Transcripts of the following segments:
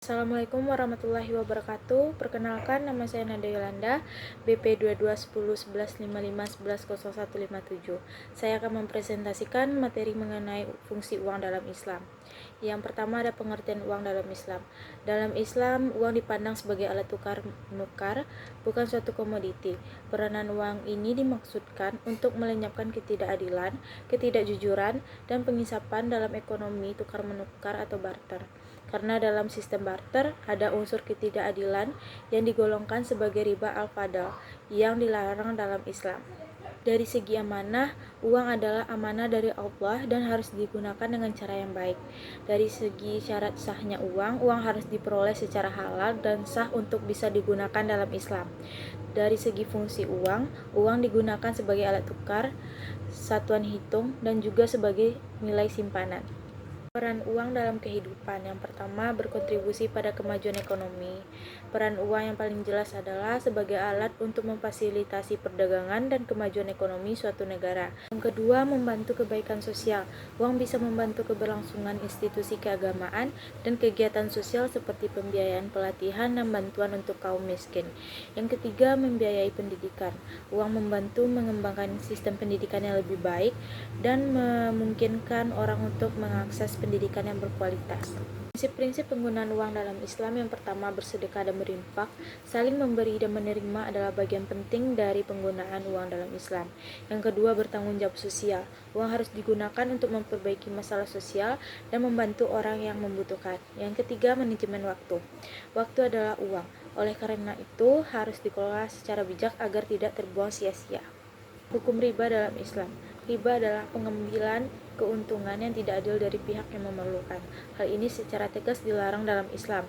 Assalamualaikum warahmatullahi wabarakatuh. Perkenalkan, nama saya Nada Yolanda, BP 22101155110157. Saya akan mempresentasikan materi mengenai fungsi uang dalam Islam. Yang pertama ada pengertian uang dalam Islam. Dalam Islam, uang dipandang sebagai alat tukar menukar, bukan suatu komoditi. Peranan uang ini dimaksudkan untuk melenyapkan ketidakadilan, ketidakjujuran, dan pengisapan dalam ekonomi tukar menukar atau barter. Karena dalam sistem barter ada unsur ketidakadilan yang digolongkan sebagai riba al-fadl yang dilarang dalam Islam. Dari segi amanah, uang adalah amanah dari Allah dan harus digunakan dengan cara yang baik. Dari segi syarat sahnya uang harus diperoleh secara halal dan sah untuk bisa digunakan dalam Islam. Dari segi fungsi uang digunakan sebagai alat tukar, satuan hitung, dan juga sebagai nilai simpanan. Peran uang dalam kehidupan. Yang pertama, berkontribusi pada kemajuan ekonomi. Peran uang yang paling jelas adalah sebagai alat untuk memfasilitasi perdagangan dan kemajuan ekonomi suatu negara. Yang kedua, membantu kebaikan sosial. Uang bisa membantu keberlangsungan institusi keagamaan dan kegiatan sosial seperti pembiayaan pelatihan dan bantuan untuk kaum miskin. Yang ketiga, membiayai pendidikan. Uang membantu mengembangkan sistem pendidikan yang lebih baik dan memungkinkan orang untuk mengakses pendidikan yang berkualitas. Prinsip-prinsip penggunaan uang dalam Islam. Yang pertama, bersedekah dan berinfak. Saling memberi dan menerima adalah bagian penting dari penggunaan uang dalam Islam. Yang kedua, bertanggung jawab sosial. Uang harus digunakan untuk memperbaiki masalah sosial dan membantu orang yang membutuhkan. Yang ketiga, manajemen waktu. Waktu adalah uang. Oleh karena itu, harus dikelola secara bijak agar tidak terbuang sia-sia. Hukum riba dalam Islam. Riba adalah pengambilan keuntungan yang tidak adil dari pihak yang memerlukan. Hal ini secara tegas dilarang dalam Islam.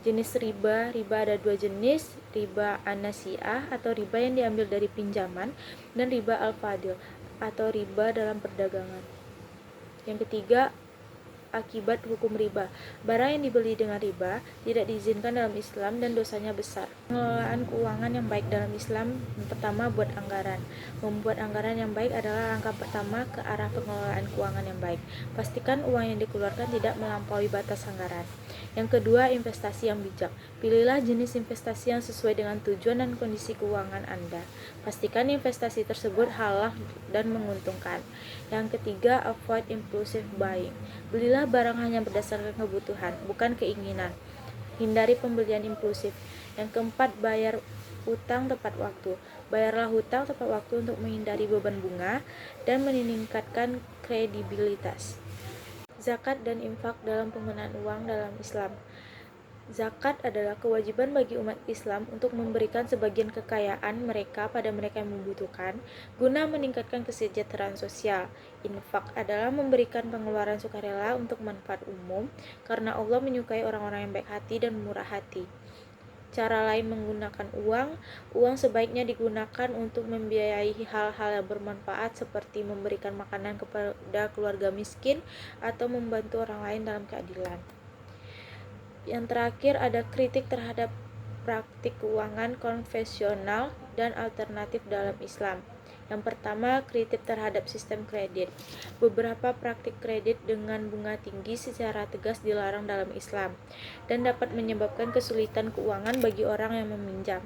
Jenis riba ada dua jenis, riba an-nasi'ah atau riba yang diambil dari pinjaman, dan riba al-fadl atau riba dalam perdagangan. Yang ketiga, akibat hukum riba. Barang yang dibeli dengan riba tidak diizinkan dalam Islam dan dosanya besar. Pengelolaan keuangan yang baik dalam Islam. Yang pertama, buat anggaran. Membuat anggaran yang baik adalah langkah pertama ke arah pengelolaan keuangan yang baik. Pastikan uang yang dikeluarkan tidak melampaui batas anggaran. Yang kedua, investasi yang bijak. Pilihlah jenis investasi yang sesuai dengan tujuan dan kondisi keuangan Anda. Pastikan investasi tersebut halal dan menguntungkan. Yang ketiga, avoid impulsive buying. Belilah barang hanya berdasarkan kebutuhan, bukan keinginan. Hindari pembelian impulsif. Yang keempat, bayar utang tepat waktu. Bayarlah hutang tepat waktu untuk menghindari beban bunga dan meningkatkan kredibilitas. Zakat dan infak dalam penggunaan uang dalam Islam. Zakat adalah kewajiban bagi umat Islam untuk memberikan sebagian kekayaan mereka pada mereka yang membutuhkan guna meningkatkan kesejahteraan sosial. Infak adalah memberikan pengeluaran sukarela untuk manfaat umum karena Allah menyukai orang-orang yang baik hati dan murah hati. Cara lain menggunakan uang sebaiknya digunakan untuk membiayai hal-hal yang bermanfaat seperti memberikan makanan kepada keluarga miskin atau membantu orang lain dalam keadilan. Yang terakhir ada kritik terhadap praktik keuangan konvensional dan alternatif dalam Islam. Yang pertama, kritik terhadap sistem kredit. Beberapa praktik kredit dengan bunga tinggi secara tegas dilarang dalam Islam dan dapat menyebabkan kesulitan keuangan bagi orang yang meminjam.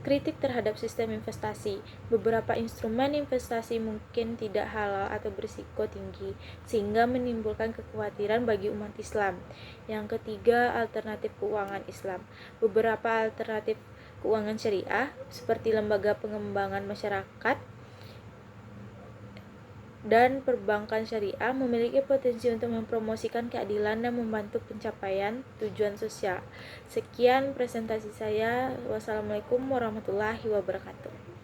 Kritik terhadap sistem investasi. Beberapa instrumen investasi mungkin tidak halal atau berisiko tinggi, sehingga menimbulkan kekhawatiran bagi umat Islam. Yang ketiga, alternatif keuangan Islam. Beberapa alternatif keuangan syariah, seperti lembaga pengembangan masyarakat dan perbankan syariah, memiliki potensi untuk mempromosikan keadilan dan membantu pencapaian tujuan sosial. Sekian presentasi saya. Wassalamualaikum warahmatullahi wabarakatuh.